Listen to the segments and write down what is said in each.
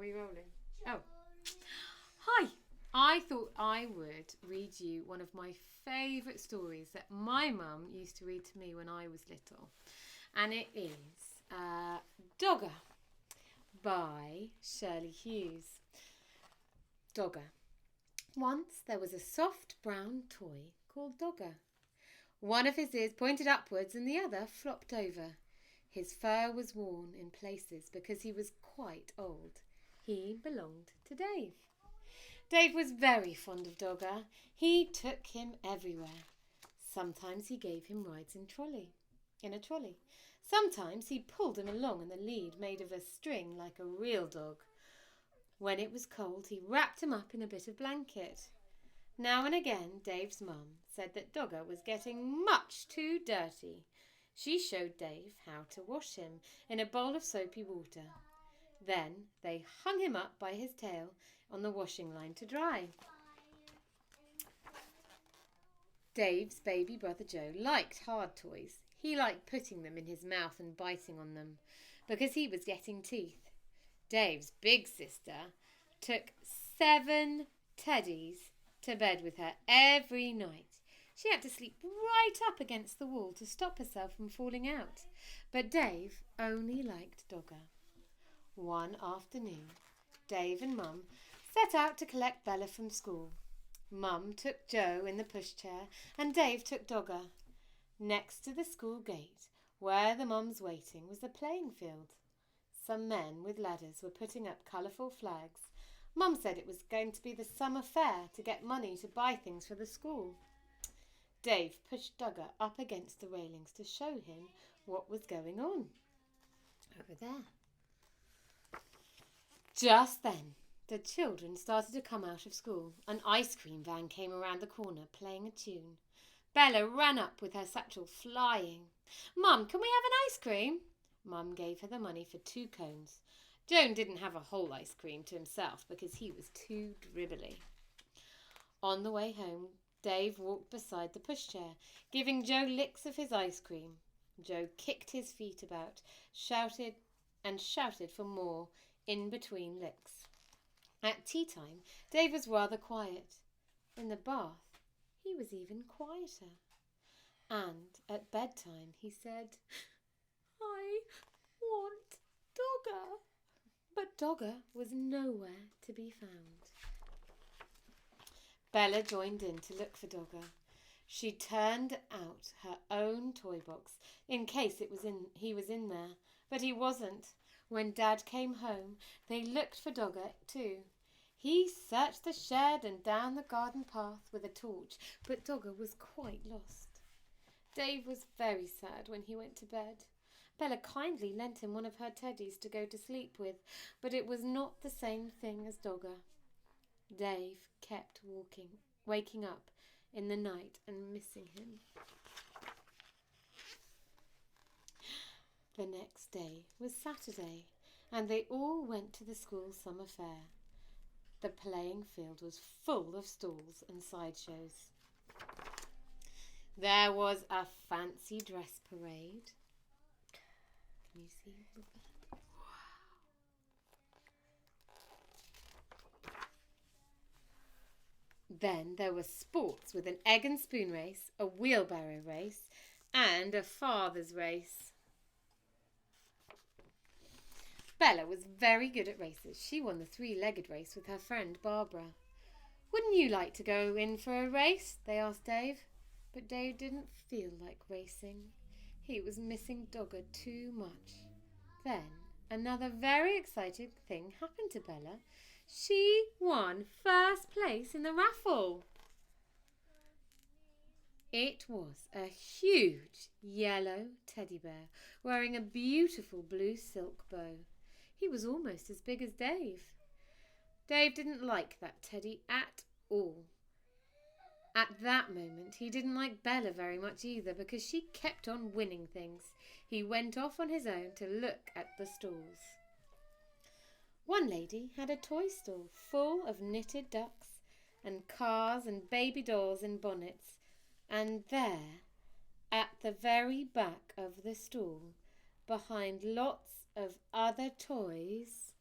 we rolling? Oh. Hi. I thought I would read you one of my favourite stories that my mum used to read to me when I was little. And it is Dogger by Shirley Hughes. Dogger. Once there was a soft brown toy called Dogger. One of his ears pointed upwards and the other flopped over. His fur was worn in places because he was quite old. He belonged to Dave. Dave was very fond of Dogger. He took him everywhere. Sometimes he gave him rides in a trolley. Sometimes he pulled him along in the lead made of a string like a real dog. When it was cold, he wrapped him up in a bit of blanket. Now and again, Dave's mum said that Dogger was getting much too dirty. She showed Dave how to wash him in a bowl of soapy water. Then they hung him up by his tail on the washing line to dry. Dave's baby brother Joe liked hard toys. He liked putting them in his mouth and biting on them because he was getting teeth. Dave's big sister took 7 teddies to bed with her every night. She had to sleep right up against the wall to stop herself from falling out. But Dave only liked Dogger. One afternoon, Dave and Mum set out to collect Bella from school. Mum took Joe in the pushchair and Dave took Dogger. Next to the school gate, where the mums waiting, was the playing field. Some men with ladders were putting up colourful flags. Mum said it was going to be the summer fair to get money to buy things for the school. Dave pushed Dogger up against the railings to show him what was going on. Over there. Just then, the children started to come out of school. An ice cream van came around the corner playing a tune. Bella ran up with her satchel flying. "Mum, can we have an ice cream?" Mum gave her the money for 2 cones. Joan didn't have a whole ice cream to himself because he was too dribbly. On the way home, Dave walked beside the pushchair, giving Joe licks of his ice cream. Joe kicked his feet about, shouted for more in between licks. At tea time, Dave was rather quiet. In the bath, he was even quieter. And at bedtime, he said, "I want Dogger." But Dogger was nowhere to be found. Bella joined in to look for Dogger. She turned out her own toy box in case he was in there, but he wasn't. When Dad came home, they looked for Dogger too. He searched the shed and down the garden path with a torch, but Dogger was quite lost. Dave was very sad when he went to bed. Bella kindly lent him one of her teddies to go to sleep with, but it was not the same thing as Dogger. Dave kept waking up in the night and missing him. The next day was Saturday, and they all went to the school summer fair. The playing field was full of stalls and sideshows. There was a fancy dress parade. Can you see? Then there were sports with an egg and spoon race, a wheelbarrow race, and a father's race. Bella was very good at races. She won the 3-legged race with her friend Barbara. "Wouldn't you like to go in for a race?" they asked Dave. But Dave didn't feel like racing. He was missing Dogger too much. Then another very exciting thing happened to Bella. She won first place in the raffle. It was a huge yellow teddy bear wearing a beautiful blue silk bow. He was almost as big as Dave. Dave didn't like that teddy at all. At that moment, he didn't like Bella very much either because she kept on winning things. He went off on his own to look at the stalls. One lady had a toy stall full of knitted ducks and cars and baby dolls in bonnets. And there, at the very back of the stall, behind lots of other toys,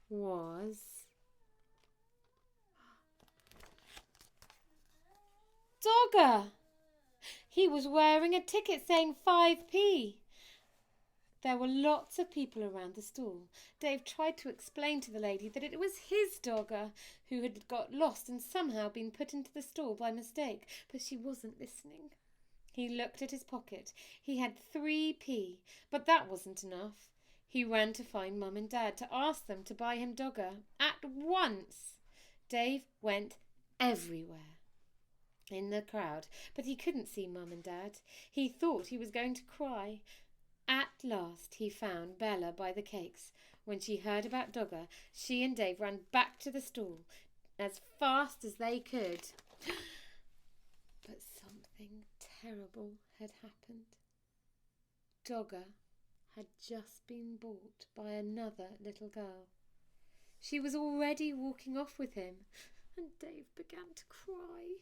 was Dogger. He was wearing a ticket saying 5p. There were lots of people around the stall. Dave tried to explain to the lady that it was his Dogger who had got lost and somehow been put into the stall by mistake, but she wasn't listening. He looked at his pocket. He had 3p, but that wasn't enough. He ran to find Mum and Dad to ask them to buy him Dogger at once. Dave went everywhere in the crowd, but he couldn't see Mum and Dad. He thought he was going to cry. At last he found Bella by the cakes. When she heard about Dogger, she and Dave ran back to the stall as fast as they could. But something terrible had happened. Dogger had just been bought by another little girl. She was already walking off with him, and Dave began to cry.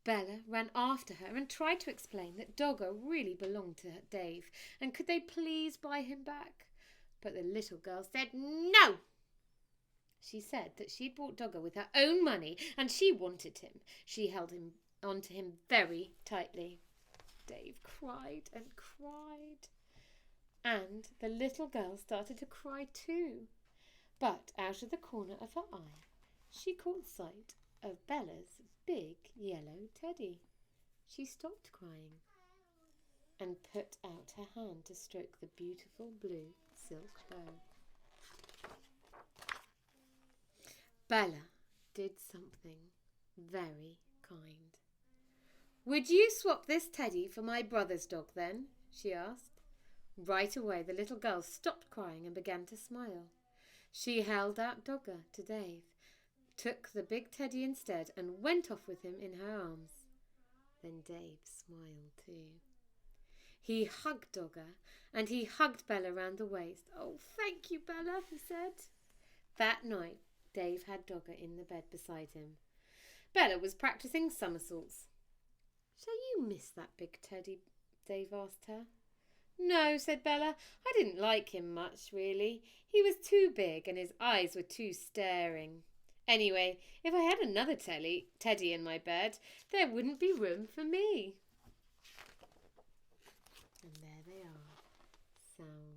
Bella ran after her and tried to explain that Dogger really belonged to Dave, and could they please buy him back? But the little girl said no. She said that she'd bought Dogger with her own money, and she wanted him. She held him onto him very tightly. Dave cried and cried, and the little girl started to cry too. But out of the corner of her eye, she caught sight of Bella's big yellow teddy. She stopped crying and put out her hand to stroke the beautiful blue silk bow. Bella did something very kind. "Would you swap this teddy for my brother's dog then?" she asked. Right away the little girl stopped crying and began to smile. She held out Dogger to Dave, took the big teddy instead, and went off with him in her arms. Then Dave smiled too. He hugged Dogger, and he hugged Bella round the waist. "Oh, thank you, Bella," he said. That night Dave had Dogger in the bed beside him. Bella was practicing somersaults. "Shall you miss that big teddy?" Dave asked her. "No," said Bella. "I didn't like him much, really. He was too big and his eyes were too staring. Anyway, if I had another teddy in my bed, there wouldn't be room for me." And there they are, sound